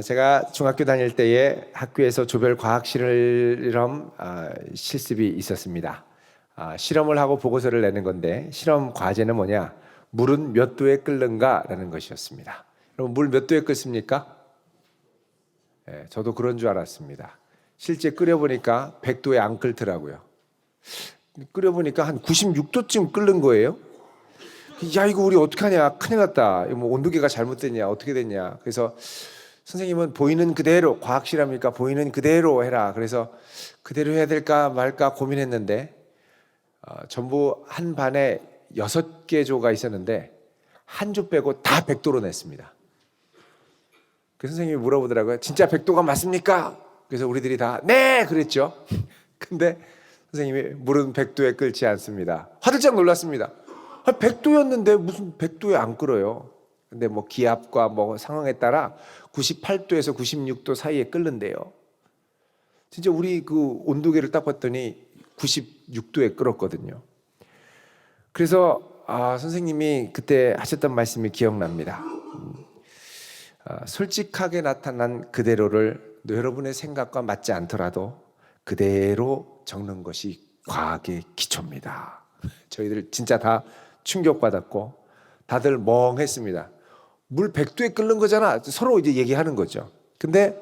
제가 중학교 다닐 때에 학교에서 조별 과학 실험 실습이 있었습니다. 실험을 하고 보고서를 내는 건데 실험 과제는 뭐냐? 물은 몇 도에 끓는가라는 것이었습니다. 여러분 물 몇 도에 끓습니까? 저도 그런 줄 알았습니다. 실제 끓여보니까 100도에 안 끓더라고요. 끓여보니까 한 96도쯤 끓는 거예요. 야, 이거 우리 어떡하냐? 큰일 났다. 이거 뭐 온도계가 잘못됐냐? 어떻게 됐냐? 그래서 선생님은 보이는 그대로, 과학 실험이니까 보이는 그대로 해라. 그래서 그대로 해야 될까 말까 고민했는데 전부 한 반에 6개 조가 있었는데 한 조 빼고 다 100도로 냈습니다. 그 선생님이 물어보더라고요. 진짜 100도가 맞습니까? 그래서 우리들이 다 네! 그랬죠. 근데 선생님이 물은 100도에 끓지 않습니다. 화들짝 놀랐습니다. 100도였는데 무슨 100도에 안 끓어요. 근데 뭐 기압과 뭐 상황에 따라 98도에서 96도 사이에 끓는데요. 진짜 우리 그 온도계를 딱 봤더니 96도에 끓었거든요. 그래서 선생님이 그때 하셨던 말씀이 기억납니다. 솔직하게 나타난 그대로를 여러분의 생각과 맞지 않더라도 그대로 적는 것이 과학의 기초입니다. 저희들 진짜 다 충격받았고 다들 멍했습니다. 물 100도에 끓는 거잖아. 서로 이제 얘기하는 거죠. 근데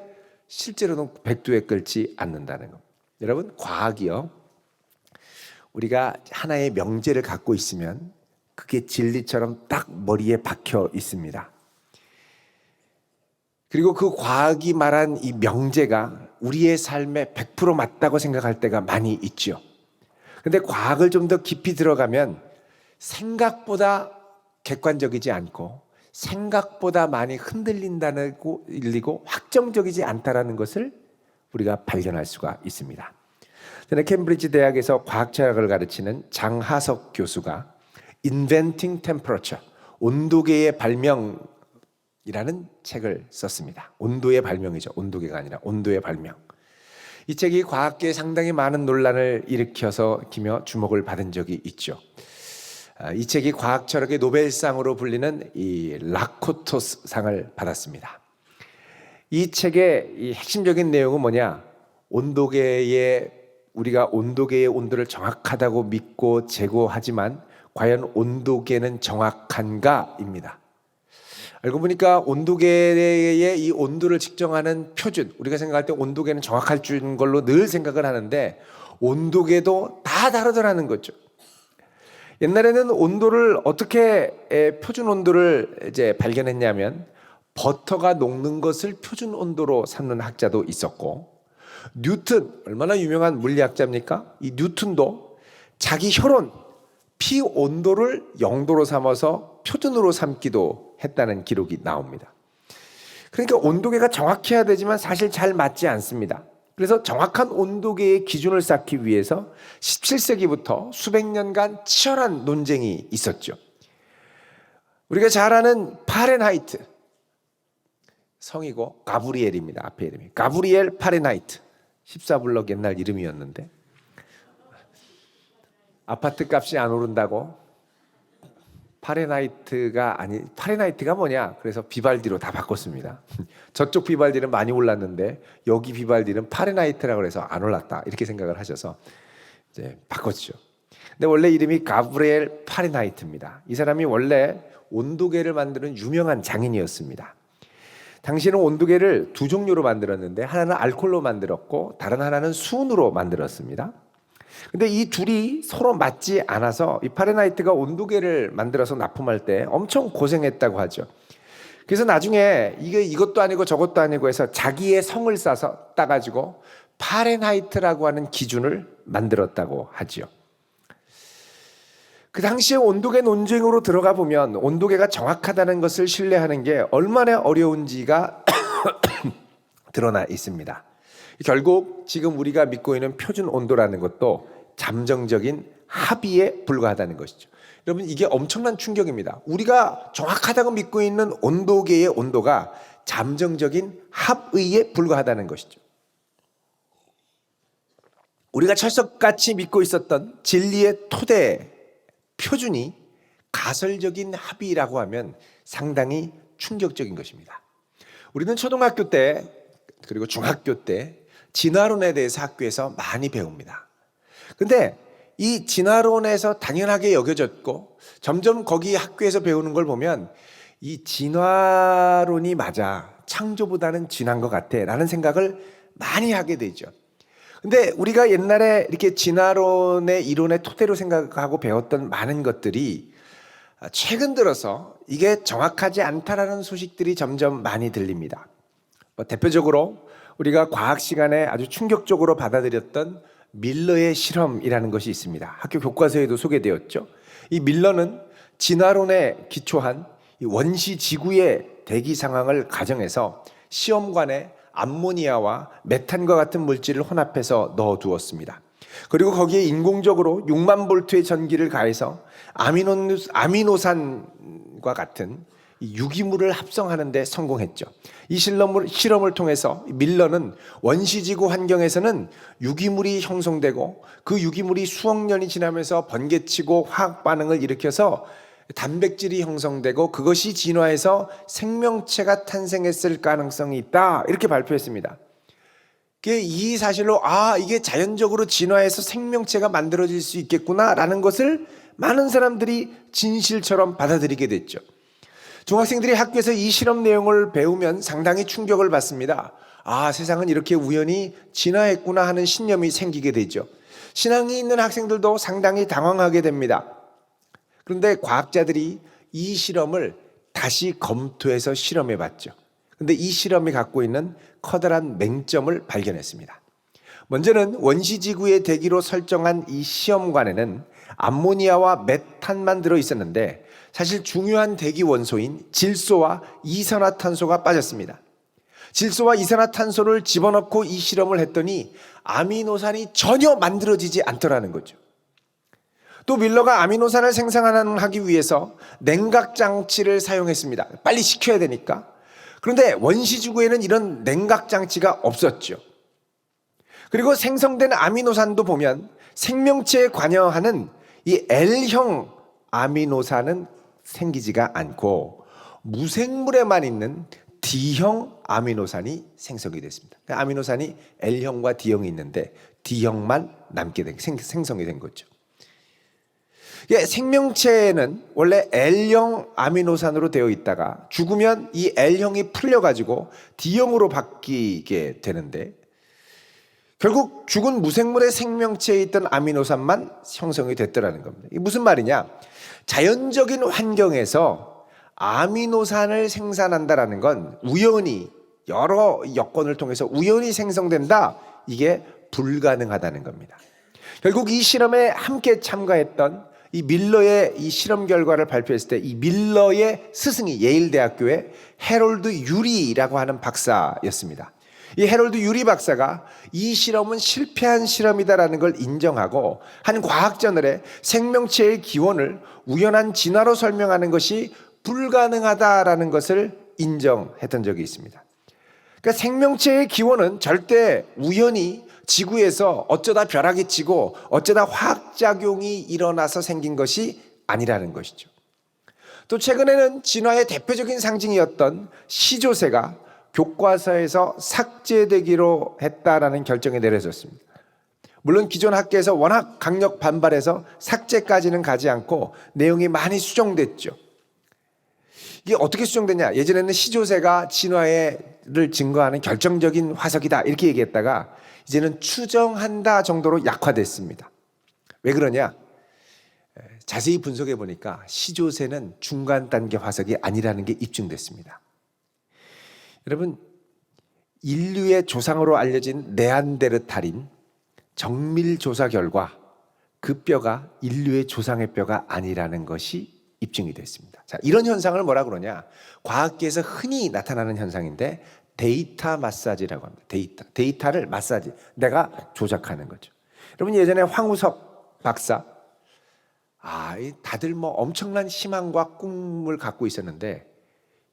실제로는 100도에 끓지 않는다는 거. 여러분, 과학이요. 우리가 하나의 명제를 갖고 있으면 그게 진리처럼 딱 머리에 박혀 있습니다. 그리고 그 과학이 말한 이 명제가 우리의 삶에 100% 맞다고 생각할 때가 많이 있죠. 근데 과학을 좀 더 깊이 들어가면 생각보다 객관적이지 않고 생각보다 많이 흔들린다고 일리고 확정적이지 않다라는 것을 우리가 발견할 수가 있습니다. 저는 캠브리지 대학에서 과학철학을 가르치는 장하석 교수가 Inventing Temperature, 온도계의 발명이라는 책을 썼습니다. 온도의 발명이죠. 온도계가 아니라 온도의 발명. 이 책이 과학계에 상당히 많은 논란을 일으켜서 기며 주목을 받은 적이 있죠. 이 책이 과학철학의 노벨상으로 불리는 이 라코토스 상을 받았습니다. 이 책의 이 핵심적인 내용은 뭐냐? 우리가 온도계의 온도를 정확하다고 믿고 제고하지만 과연 온도계는 정확한가입니다. 알고 보니까 온도계의 이 온도를 측정하는 표준, 우리가 생각할 때 온도계는 정확할 줄 걸로 늘 생각을 하는데 온도계도 다 다르더라는 거죠. 옛날에는 온도를 어떻게 표준 온도를 이제 발견했냐면 버터가 녹는 것을 표준 온도로 삼는 학자도 있었고, 뉴턴, 얼마나 유명한 물리학자입니까? 이 뉴턴도 자기 혈온, 피 온도를 0도로 삼아서 표준으로 삼기도 했다는 기록이 나옵니다. 그러니까 온도계가 정확해야 되지만 사실 잘 맞지 않습니다. 그래서 정확한 온도계의 기준을 쌓기 위해서 17세기부터 수백 년간 치열한 논쟁이 있었죠. 우리가 잘 아는 파렌하이트, 성이고 가브리엘입니다. 앞에 이름이 가브리엘 파렌하이트, 14블럭 옛날 이름이었는데 아파트 값이 안 오른다고 파렌하이트가 뭐냐? 그래서 비발디로 다 바꿨습니다. 저쪽 비발디는 많이 올랐는데 여기 비발디는 파렌하이트라고 해서 안 올랐다. 이렇게 생각을 하셔서 이제 바꿨죠. 근데 원래 이름이 가브리엘 파렌하이트입니다. 이 사람이 원래 온도계를 만드는 유명한 장인이었습니다. 당시에는 온도계를 두 종류로 만들었는데 하나는 알코올로 만들었고 다른 하나는 수은으로 만들었습니다. 근데 이 둘이 서로 맞지 않아서 이 파렌하이트가 온도계를 만들어서 납품할 때 엄청 고생했다고 하죠. 그래서 나중에 이것도 아니고 저것도 아니고 해서 자기의 성을 따가지고 파렌하이트라고 하는 기준을 만들었다고 하죠. 그 당시에 온도계 논쟁으로 들어가 보면 온도계가 정확하다는 것을 신뢰하는 게 얼마나 어려운지가 드러나 있습니다. 결국 지금 우리가 믿고 있는 표준 온도라는 것도 잠정적인 합의에 불과하다는 것이죠. 여러분, 이게 엄청난 충격입니다. 우리가 정확하다고 믿고 있는 온도계의 온도가 잠정적인 합의에 불과하다는 것이죠. 우리가 철석같이 믿고 있었던 진리의 토대 표준이 가설적인 합의라고 하면 상당히 충격적인 것입니다. 우리는 초등학교 때 그리고 중학교 때 진화론에 대해서 학교에서 많이 배웁니다. 근데 이 진화론에서 당연하게 여겨졌고 점점 거기 학교에서 배우는 걸 보면 이 진화론이 맞아, 창조보다는 진화인 것 같아 라는 생각을 많이 하게 되죠. 근데 우리가 옛날에 이렇게 진화론의 이론의 토대로 생각하고 배웠던 많은 것들이 최근 들어서 이게 정확하지 않다라는 소식들이 점점 많이 들립니다. 대표적으로 우리가 과학 시간에 아주 충격적으로 받아들였던 밀러의 실험이라는 것이 있습니다. 학교 교과서에도 소개되었죠. 이 밀러는 진화론에 기초한 이 원시 지구의 대기 상황을 가정해서 시험관에 암모니아와 메탄과 같은 물질을 혼합해서 넣어두었습니다. 그리고 거기에 인공적으로 6만 볼트의 전기를 가해서 아미노산과 같은 유기물을 합성하는 데 성공했죠. 이 실험을 통해서 밀러는 원시지구 환경에서는 유기물이 형성되고 그 유기물이 수억 년이 지나면서 번개치고 화학 반응을 일으켜서 단백질이 형성되고 그것이 진화해서 생명체가 탄생했을 가능성이 있다, 이렇게 발표했습니다. 이 사실로 이게 자연적으로 진화해서 생명체가 만들어질 수 있겠구나라는 것을 많은 사람들이 진실처럼 받아들이게 됐죠. 중학생들이 학교에서 이 실험 내용을 배우면 상당히 충격을 받습니다. 세상은 이렇게 우연히 진화했구나 하는 신념이 생기게 되죠. 신앙이 있는 학생들도 상당히 당황하게 됩니다. 그런데 과학자들이 이 실험을 다시 검토해서 실험해 봤죠. 그런데 이 실험이 갖고 있는 커다란 맹점을 발견했습니다. 먼저는 원시지구의 대기로 설정한 이 시험관에는 암모니아와 메탄만 들어있었는데 사실 중요한 대기 원소인 질소와 이산화탄소가 빠졌습니다. 질소와 이산화탄소를 집어넣고 이 실험을 했더니 아미노산이 전혀 만들어지지 않더라는 거죠. 또 밀러가 아미노산을 생산하기 위해서 냉각 장치를 사용했습니다. 빨리 식혀야 되니까. 그런데 원시지구에는 이런 냉각 장치가 없었죠. 그리고 생성된 아미노산도 보면 생명체에 관여하는 이 L형 아미노산은 생기지가 않고 무생물에만 있는 D형 아미노산이 생성이 됐습니다. 아미노산이 L형과 D형이 있는데 D형만 생성이 된 거죠. 생명체는 원래 L형 아미노산으로 되어 있다가 죽으면 이 L형이 풀려가지고 D형으로 바뀌게 되는데 결국 죽은 무생물의 생명체에 있던 아미노산만 형성이 됐더라는 겁니다. 이게 무슨 말이냐? 자연적인 환경에서 아미노산을 생산한다라는 건 우연히 여러 여건을 통해서 우연히 생성된다, 이게 불가능하다는 겁니다. 결국 이 실험에 함께 참가했던 이 밀러의 이 실험 결과를 발표했을 때 이 밀러의 스승이 예일대학교의 해롤드 유리라고 하는 박사였습니다. 이 해롤드 유리 박사가 이 실험은 실패한 실험이다라는 걸 인정하고 한 과학저널에 생명체의 기원을 우연한 진화로 설명하는 것이 불가능하다라는 것을 인정했던 적이 있습니다. 그러니까 생명체의 기원은 절대 우연히 지구에서 어쩌다 벼락이 치고 어쩌다 화학작용이 일어나서 생긴 것이 아니라는 것이죠. 또 최근에는 진화의 대표적인 상징이었던 시조새가 교과서에서 삭제되기로 했다라는 결정이 내려졌습니다. 물론 기존 학계에서 워낙 강력 반발해서 삭제까지는 가지 않고 내용이 많이 수정됐죠. 이게 어떻게 수정됐냐? 예전에는 시조새가 진화를 증거하는 결정적인 화석이다 이렇게 얘기했다가 이제는 추정한다 정도로 약화됐습니다. 왜 그러냐? 자세히 분석해 보니까 시조새는 중간 단계 화석이 아니라는 게 입증됐습니다. 여러분, 인류의 조상으로 알려진 네안데르탈인 정밀 조사 결과 그 뼈가 인류의 조상의 뼈가 아니라는 것이 입증이 됐습니다. 자, 이런 현상을 뭐라 그러냐? 과학계에서 흔히 나타나는 현상인데 데이터 마사지라고 합니다. 데이터를 마사지, 내가 조작하는 거죠. 여러분, 예전에 황우석 박사, 다들 뭐 엄청난 희망과 꿈을 갖고 있었는데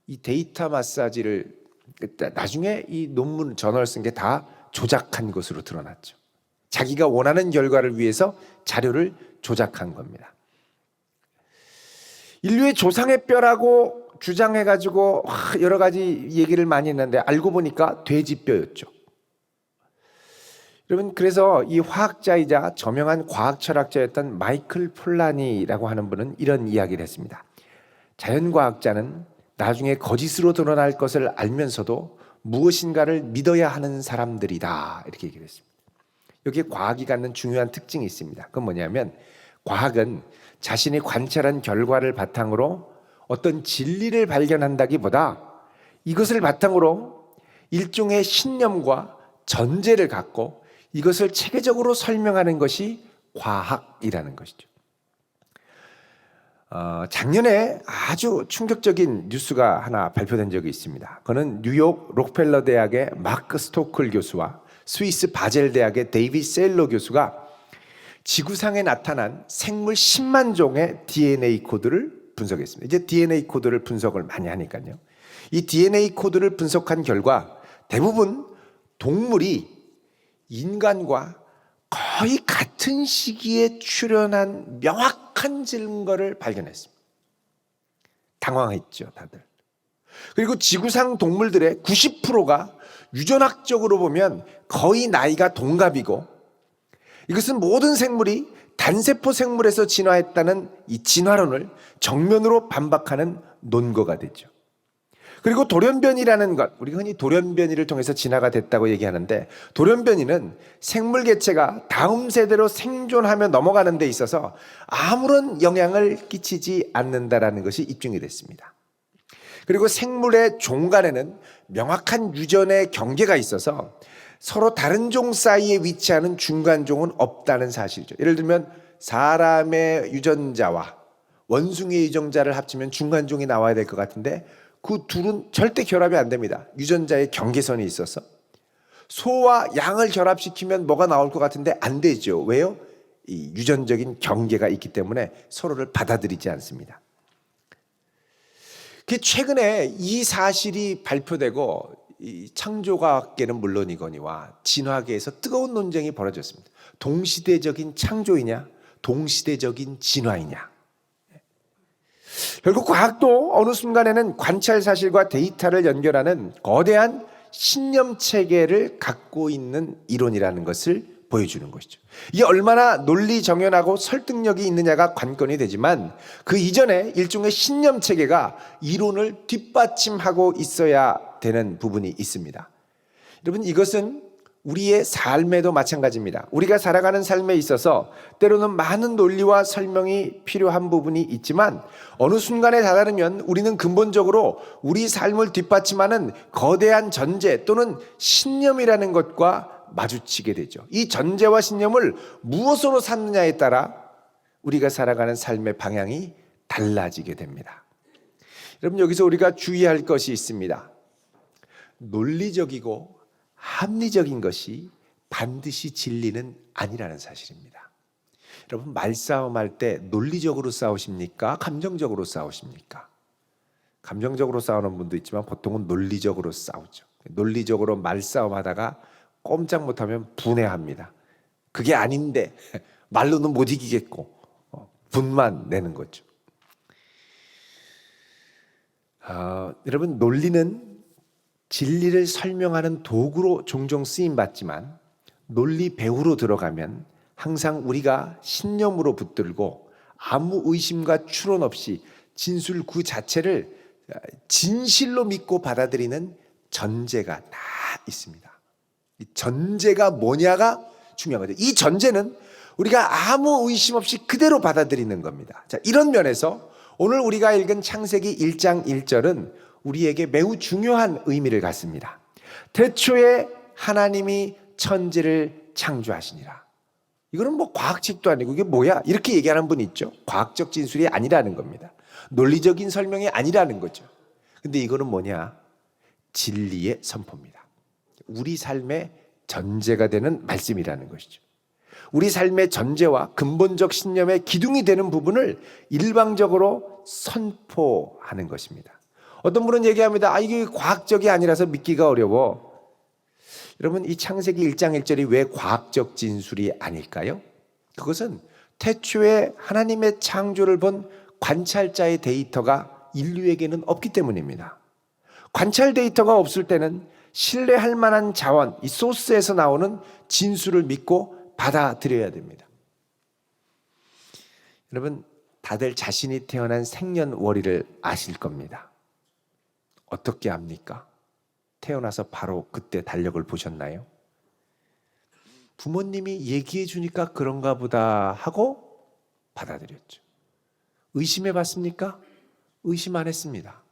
이 데이터 마사지를 나중에 이 논문 저널 쓴 게 다 조작한 것으로 드러났죠. 자기가 원하는 결과를 위해서 자료를 조작한 겁니다. 인류의 조상의 뼈라고 주장해가지고 여러 가지 얘기를 많이 했는데 알고 보니까 돼지뼈였죠. 여러분, 그래서 이 화학자이자 저명한 과학 철학자였던 마이클 폴라니라고 하는 분은 이런 이야기를 했습니다. 자연과학자는 나중에 거짓으로 드러날 것을 알면서도 무엇인가를 믿어야 하는 사람들이다, 이렇게 얘기를 했습니다. 여기에 과학이 갖는 중요한 특징이 있습니다. 그건 뭐냐면 과학은 자신이 관찰한 결과를 바탕으로 어떤 진리를 발견한다기보다 이것을 바탕으로 일종의 신념과 전제를 갖고 이것을 체계적으로 설명하는 것이 과학이라는 것이죠. 작년에 아주 충격적인 뉴스가 하나 발표된 적이 있습니다. 그는 뉴욕 록펠러 대학의 마크 스토클 교수와 스위스 바젤 대학의 데이비드 세일러 교수가 지구상에 나타난 생물 10만 종의 DNA 코드를 분석했습니다. 이제 DNA 코드를 분석을 많이 하니까요. 이 DNA 코드를 분석한 결과 대부분 동물이 인간과 거의 같은 시기에 출현한 명확한 증거를 발견했습니다. 당황했죠, 다들. 그리고 지구상 동물들의 90%가 유전학적으로 보면 거의 나이가 동갑이고, 이것은 모든 생물이 단세포 생물에서 진화했다는 이 진화론을 정면으로 반박하는 논거가 되죠. 그리고 돌연변이라는 것, 우리가 흔히 돌연변이를 통해서 진화가 됐다고 얘기하는데, 돌연변이는 생물 개체가 다음 세대로 생존하며 넘어가는 데 있어서 아무런 영향을 끼치지 않는다라는 것이 입증이 됐습니다. 그리고 생물의 종 간에는 명확한 유전의 경계가 있어서 서로 다른 종 사이에 위치하는 중간종은 없다는 사실이죠. 예를 들면 사람의 유전자와 원숭이의 유전자를 합치면 중간종이 나와야 될 것 같은데 그 둘은 절대 결합이 안 됩니다. 유전자의 경계선이 있어서. 소와 양을 결합시키면 뭐가 나올 것 같은데 안 되죠. 왜요? 이 유전적인 경계가 있기 때문에 서로를 받아들이지 않습니다. 최근에 이 사실이 발표되고 이 창조과학계는 물론이거니와 진화계에서 뜨거운 논쟁이 벌어졌습니다. 동시대적인 창조이냐, 동시대적인 진화이냐. 결국 과학도 어느 순간에는 관찰 사실과 데이터를 연결하는 거대한 신념 체계를 갖고 있는 이론이라는 것을 보여주는 것이죠. 이게 얼마나 논리 정연하고 설득력이 있느냐가 관건이 되지만 그 이전에 일종의 신념 체계가 이론을 뒷받침하고 있어야 되는 부분이 있습니다. 여러분, 이것은 우리의 삶에도 마찬가지입니다. 우리가 살아가는 삶에 있어서 때로는 많은 논리와 설명이 필요한 부분이 있지만 어느 순간에 다다르면 우리는 근본적으로 우리 삶을 뒷받침하는 거대한 전제 또는 신념이라는 것과 마주치게 되죠. 이 전제와 신념을 무엇으로 삼느냐에 따라 우리가 살아가는 삶의 방향이 달라지게 됩니다. 여러분, 여기서 우리가 주의할 것이 있습니다. 논리적이고 합리적인 것이 반드시 진리는 아니라는 사실입니다. 여러분, 말싸움할 때 논리적으로 싸우십니까? 감정적으로 싸우십니까? 감정적으로 싸우는 분도 있지만 보통은 논리적으로 싸우죠. 논리적으로 말싸움하다가 꼼짝 못하면 분해합니다. 그게 아닌데 말로는 못 이기겠고 분만 내는 거죠. 여러분, 논리는 진리를 설명하는 도구로 종종 쓰임받지만 논리 배우로 들어가면 항상 우리가 신념으로 붙들고 아무 의심과 추론 없이 진술 그 자체를 진실로 믿고 받아들이는 전제가 다 있습니다. 이 전제가 뭐냐가 중요한 거죠. 이 전제는 우리가 아무 의심 없이 그대로 받아들이는 겁니다. 자, 이런 면에서 오늘 우리가 읽은 창세기 1장 1절은 우리에게 매우 중요한 의미를 갖습니다. 태초에 하나님이 천지를 창조하시니라. 이거는 뭐 과학책도 아니고 이게 뭐야? 이렇게 얘기하는 분이 있죠. 과학적 진술이 아니라는 겁니다. 논리적인 설명이 아니라는 거죠. 근데 이거는 뭐냐? 진리의 선포입니다. 우리 삶의 전제가 되는 말씀이라는 것이죠. 우리 삶의 전제와 근본적 신념의 기둥이 되는 부분을 일방적으로 선포하는 것입니다. 어떤 분은 얘기합니다. 이게 과학적이 아니라서 믿기가 어려워. 여러분, 이 창세기 1장 1절이 왜 과학적 진술이 아닐까요? 그것은 태초에 하나님의 창조를 본 관찰자의 데이터가 인류에게는 없기 때문입니다. 관찰 데이터가 없을 때는 신뢰할 만한 자원, 이 소스에서 나오는 진술을 믿고 받아들여야 됩니다. 여러분, 다들 자신이 태어난 생년월일을 아실 겁니다. 어떻게 압니까? 태어나서 바로 그때 달력을 보셨나요? 부모님이 얘기해 주니까 그런가 보다 하고 받아들였죠. 의심해 봤습니까? 의심 안 했습니다.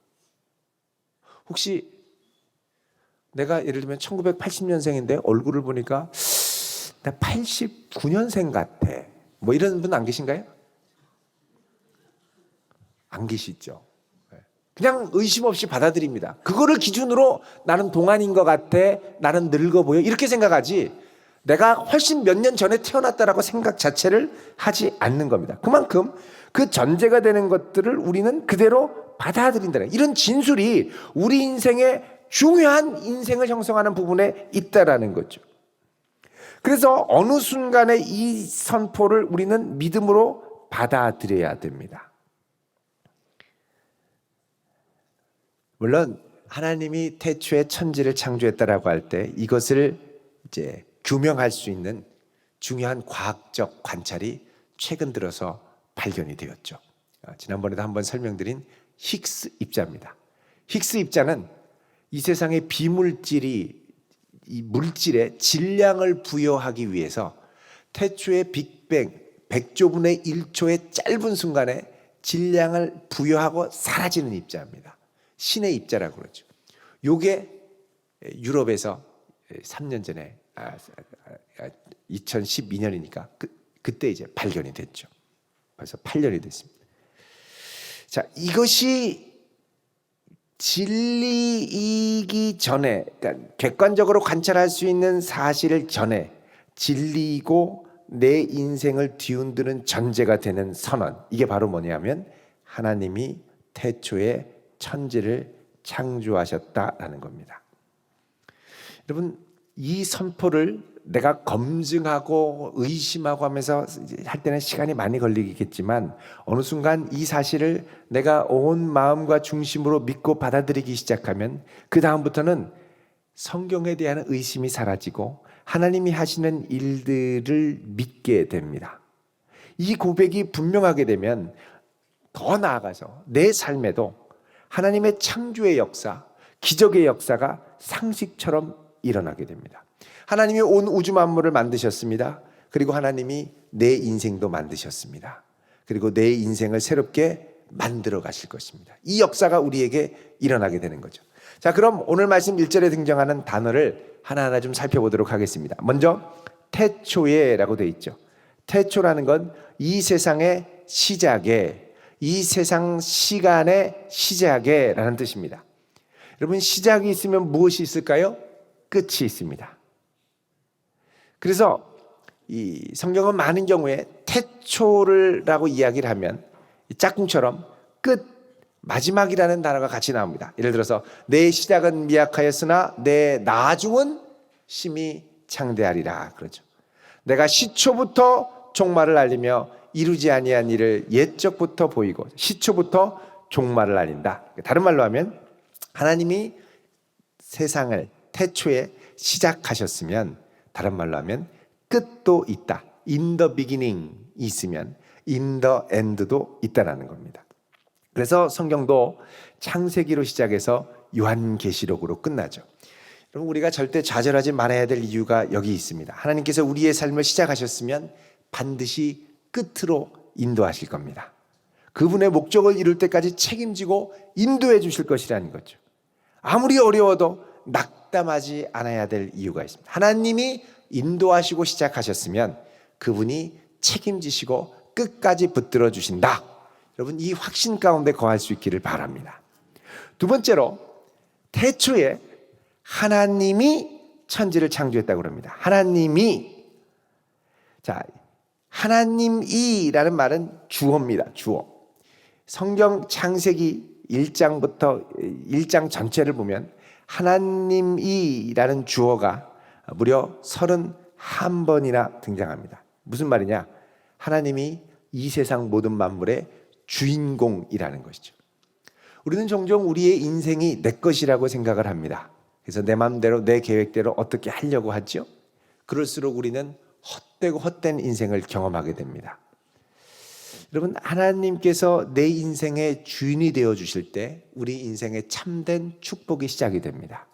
혹시 내가 예를 들면 1980년생인데 얼굴을 보니까 나 89년생 같아. 뭐 이런 분 안 계신가요? 안 계시죠. 그냥 의심 없이 받아들입니다. 그거를 기준으로 나는 동안인 것 같아, 나는 늙어 보여 이렇게 생각하지 내가 훨씬 몇 년 전에 태어났다라고 생각 자체를 하지 않는 겁니다. 그만큼 그 전제가 되는 것들을 우리는 그대로 받아들인다는 이런 진술이 우리 인생의 중요한 인생을 형성하는 부분에 있다라는 거죠. 그래서 어느 순간에 이 선포를 우리는 믿음으로 받아들여야 됩니다. 물론 하나님이 태초에 천지를 창조했다라고 할 때 이것을 이제 규명할 수 있는 중요한 과학적 관찰이 최근 들어서 발견이 되었죠. 지난번에도 한번 설명드린 힉스 입자입니다. 힉스 입자는 이 세상의 비물질이 이 물질에 질량을 부여하기 위해서 태초의 빅뱅 100조분의 1초의 짧은 순간에 질량을 부여하고 사라지는 입자입니다. 신의 입자라고 그러죠. 요게 유럽에서 3년 전에 2012년이니까 그때 이제 발견이 됐죠. 벌써 8년이 됐습니다. 자, 이것이 진리이기 전에, 그러니까 객관적으로 관찰할 수 있는 사실을 전에 진리이고 내 인생을 뒤흔드는 전제가 되는 선언. 이게 바로 뭐냐면 하나님이 태초에 천지를 창조하셨다라는 겁니다. 여러분, 이 선포를 내가 검증하고 의심하고 하면서 할 때는 시간이 많이 걸리겠지만 어느 순간 이 사실을 내가 온 마음과 중심으로 믿고 받아들이기 시작하면 그 다음부터는 성경에 대한 의심이 사라지고 하나님이 하시는 일들을 믿게 됩니다. 이 고백이 분명하게 되면 더 나아가서 내 삶에도 하나님의 창조의 역사, 기적의 역사가 상식처럼 일어나게 됩니다. 하나님이 온 우주 만물을 만드셨습니다. 그리고 하나님이 내 인생도 만드셨습니다. 그리고 내 인생을 새롭게 만들어 가실 것입니다. 이 역사가 우리에게 일어나게 되는 거죠. 자, 그럼 오늘 말씀 1절에 등장하는 단어를 하나하나 좀 살펴보도록 하겠습니다. 먼저 태초에라고 되어 있죠. 태초라는 건 이 세상의 시작에, 이 세상 시간의 시작에 라는 뜻입니다. 여러분, 시작이 있으면 무엇이 있을까요? 끝이 있습니다. 그래서 이 성경은 많은 경우에 태초라고 이야기를 하면 짝꿍처럼 끝, 마지막이라는 단어가 같이 나옵니다. 예를 들어서 내 시작은 미약하였으나 내 나중은 심히 창대하리라 그러죠. 내가 시초부터 종말을 알리며 이루지 아니한 일을 옛적부터 보이고 시초부터 종말을 알린다. 다른 말로 하면 하나님이 세상을 태초에 시작하셨으면, 다른 말로 하면 끝도 있다. In the beginning 있으면 in the end도 있다라는 겁니다. 그래서 성경도 창세기로 시작해서 요한계시록으로 끝나죠. 여러분, 우리가 절대 좌절하지 말아야 될 이유가 여기 있습니다. 하나님께서 우리의 삶을 시작하셨으면 반드시 끝으로 인도하실 겁니다. 그분의 목적을 이룰 때까지 책임지고 인도해 주실 것이라는 거죠. 아무리 어려워도 낙담하지 않아야 될 이유가 있습니다. 하나님이 인도하시고 시작하셨으면 그분이 책임지시고 끝까지 붙들어 주신다. 여러분, 이 확신 가운데 거할 수 있기를 바랍니다. 두 번째로, 태초에 하나님이 천지를 창조했다고 합니다. 하나님이. 자, 하나님이라는 말은 주어입니다. 주어. 성경 창세기 1장 전체를 보면 하나님이라는 주어가 무려 31번이나 등장합니다. 무슨 말이냐? 하나님이 이 세상 모든 만물의 주인공이라는 것이죠. 우리는 종종 우리의 인생이 내 것이라고 생각을 합니다. 그래서 내 마음대로 내 계획대로 어떻게 하려고 하죠. 그럴수록 우리는 헛되고 헛된 인생을 경험하게 됩니다. 여러분, 하나님께서 내 인생의 주인이 되어 주실 때 우리 인생의 참된 축복이 시작이 됩니다.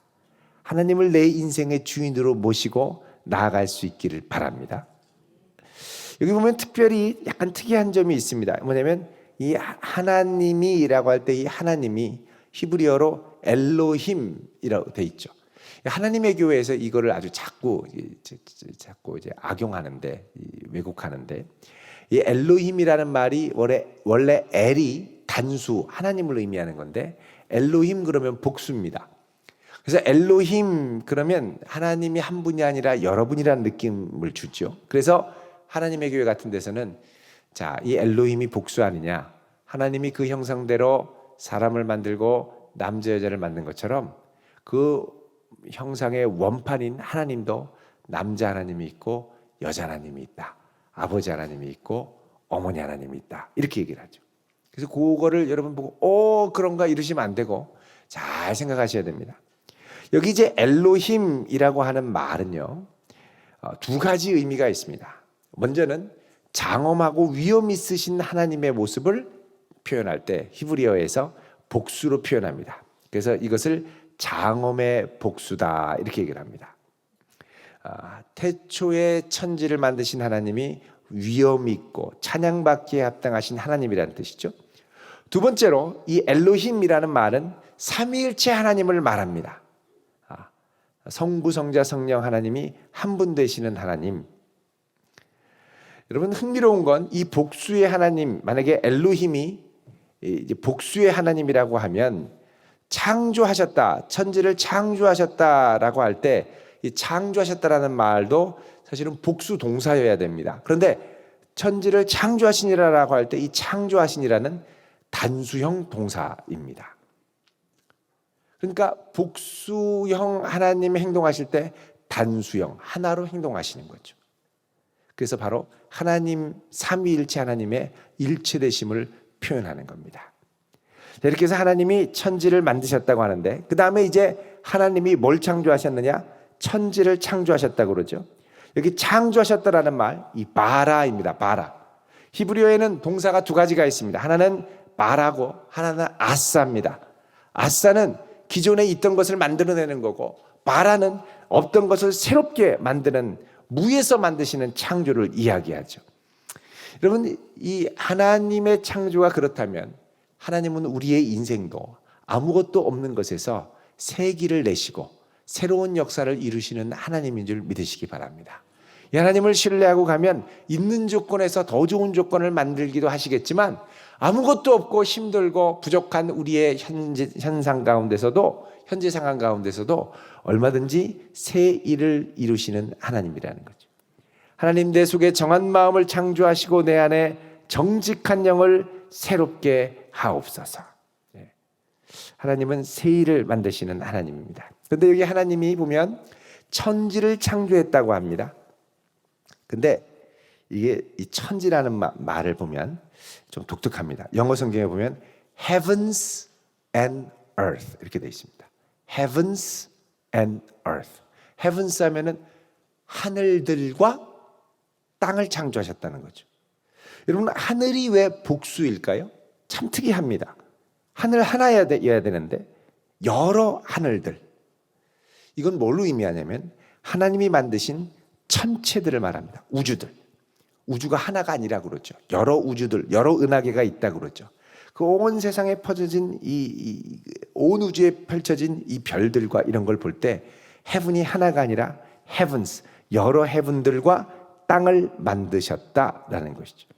하나님을 내 인생의 주인으로 모시고 나아갈 수 있기를 바랍니다. 여기 보면 특별히 약간 특이한 점이 있습니다. 뭐냐면 이 하나님이라고 할 때 이 하나님이 히브리어로 엘로힘이라고 돼 있죠. 하나님의 교회에서 이거를 아주 자꾸 이제 악용하는데, 왜곡하는데, 이 엘로힘이라는 말이 원래 엘이 단수 하나님을 의미하는 건데, 엘로힘 그러면 복수입니다. 그래서 엘로힘 그러면 하나님이 한 분이 아니라 여러분이라는 느낌을 주죠. 그래서 하나님의 교회 같은 데서는 자, 이 엘로힘이 복수 아니냐? 하나님이 그 형상대로 사람을 만들고 남자 여자를 만든 것처럼 그 형상의 원판인 하나님도 남자 하나님이 있고 여자 하나님이 있다. 아버지 하나님이 있고 어머니 하나님이 있다. 이렇게 얘기를 하죠. 그래서 그거를 여러분 보고 그런가 이러시면 안 되고 잘 생각하셔야 됩니다. 여기 이제 엘로힘이라고 하는 말은요, 두 가지 의미가 있습니다. 먼저는 장엄하고 위험 있으신 하나님의 모습을 표현할 때 히브리어에서 복수로 표현합니다. 그래서 이것을 장엄의 복수다 이렇게 얘기를 합니다. 태초에 천지를 만드신 하나님이 위험 있고 찬양받기에 합당하신 하나님이라는 뜻이죠. 두 번째로 이 엘로힘이라는 말은 삼위일체 하나님을 말합니다. 성부, 성자, 성령 하나님이 한 분 되시는 하나님. 여러분, 흥미로운 건 이 복수의 하나님, 만약에 엘로힘이 이제 복수의 하나님이라고 하면 창조하셨다, 천지를 창조하셨다라고 할 때 이 창조하셨다라는 말도 사실은 복수 동사여야 됩니다. 그런데 천지를 창조하시니라라고 할 때 이 창조하시니라는 단수형 동사입니다. 그러니까 복수형 하나님이 행동하실 때 단수형 하나로 행동하시는 거죠. 그래서 바로 하나님 삼위일체 하나님의 일체되심을 표현하는 겁니다. 이렇게 해서 하나님이 천지를 만드셨다고 하는데 그 다음에 이제 하나님이 뭘 창조하셨느냐? 천지를 창조하셨다고 그러죠. 여기 창조하셨다라는 말, 이 바라입니다. 바라. 히브리어에는 동사가 두 가지가 있습니다. 하나는 바라고 하나는 아싸입니다. 아싸는 기존에 있던 것을 만들어내는 거고 바라는 없던 것을 새롭게 만드는 무에서 만드시는 창조를 이야기하죠. 여러분, 이 하나님의 창조가 그렇다면 하나님은 우리의 인생도 아무것도 없는 것에서 새 길을 내시고 새로운 역사를 이루시는 하나님인 줄 믿으시기 바랍니다. 이 하나님을 신뢰하고 가면 있는 조건에서 더 좋은 조건을 만들기도 하시겠지만 아무것도 없고 힘들고 부족한 우리의 현재 상황 가운데서도 얼마든지 새 일을 이루시는 하나님이라는 거죠. 하나님, 내 속에 정한 마음을 창조하시고 내 안에 정직한 영을 새롭게 하옵소서. 하나님은 새 일을 만드시는 하나님입니다. 그런데 여기 하나님이 보면 천지를 창조했다고 합니다. 근데 이게 이 천지라는 말을 보면 좀 독특합니다. 영어 성경에 보면 heavens and earth 이렇게 되어 있습니다. heavens and earth. heavens 하면은 하늘들과 땅을 창조하셨다는 거죠. 여러분, 하늘이 왜 복수일까요? 참 특이합니다. 하늘 하나여야 되는데 여러 하늘들. 이건 뭘로 의미하냐면 하나님이 만드신 천체들을 말합니다. 우주들. 우주가 하나가 아니라 그러죠. 여러 우주들, 여러 은하계가 있다 그러죠. 그 온 세상에 퍼져진 온 우주에 펼쳐진 이 별들과 이런 걸 볼 때 헤븐이 하나가 아니라 heavens, 여러 헤븐들과 땅을 만드셨다라는 것이죠.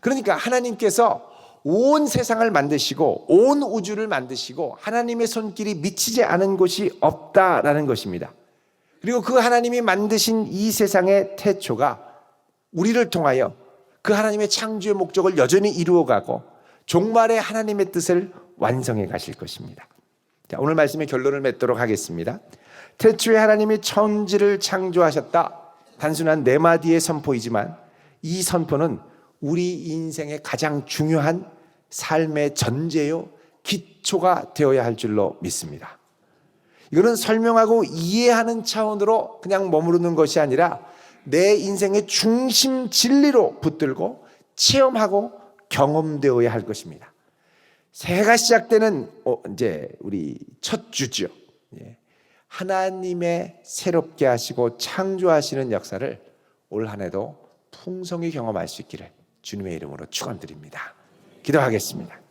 그러니까 하나님께서 온 세상을 만드시고 온 우주를 만드시고 하나님의 손길이 미치지 않은 곳이 없다라는 것입니다. 그리고 그 하나님이 만드신 이 세상의 태초가 우리를 통하여 그 하나님의 창조의 목적을 여전히 이루어가고 종말의 하나님의 뜻을 완성해 가실 것입니다. 자, 오늘 말씀의 결론을 맺도록 하겠습니다. 태초에 하나님이 천지를 창조하셨다. 단순한 네 마디의 선포이지만 이 선포는 우리 인생의 가장 중요한 삶의 전제요, 기초가 되어야 할 줄로 믿습니다. 이거는 설명하고 이해하는 차원으로 그냥 머무르는 것이 아니라 내 인생의 중심 진리로 붙들고 체험하고 경험되어야 할 것입니다. 새해가 시작되는 이제 우리 첫 주죠. 하나님의 새롭게 하시고 창조하시는 역사를 올 한 해도 풍성히 경험할 수 있기를 주님의 이름으로 축원드립니다. 기도하겠습니다.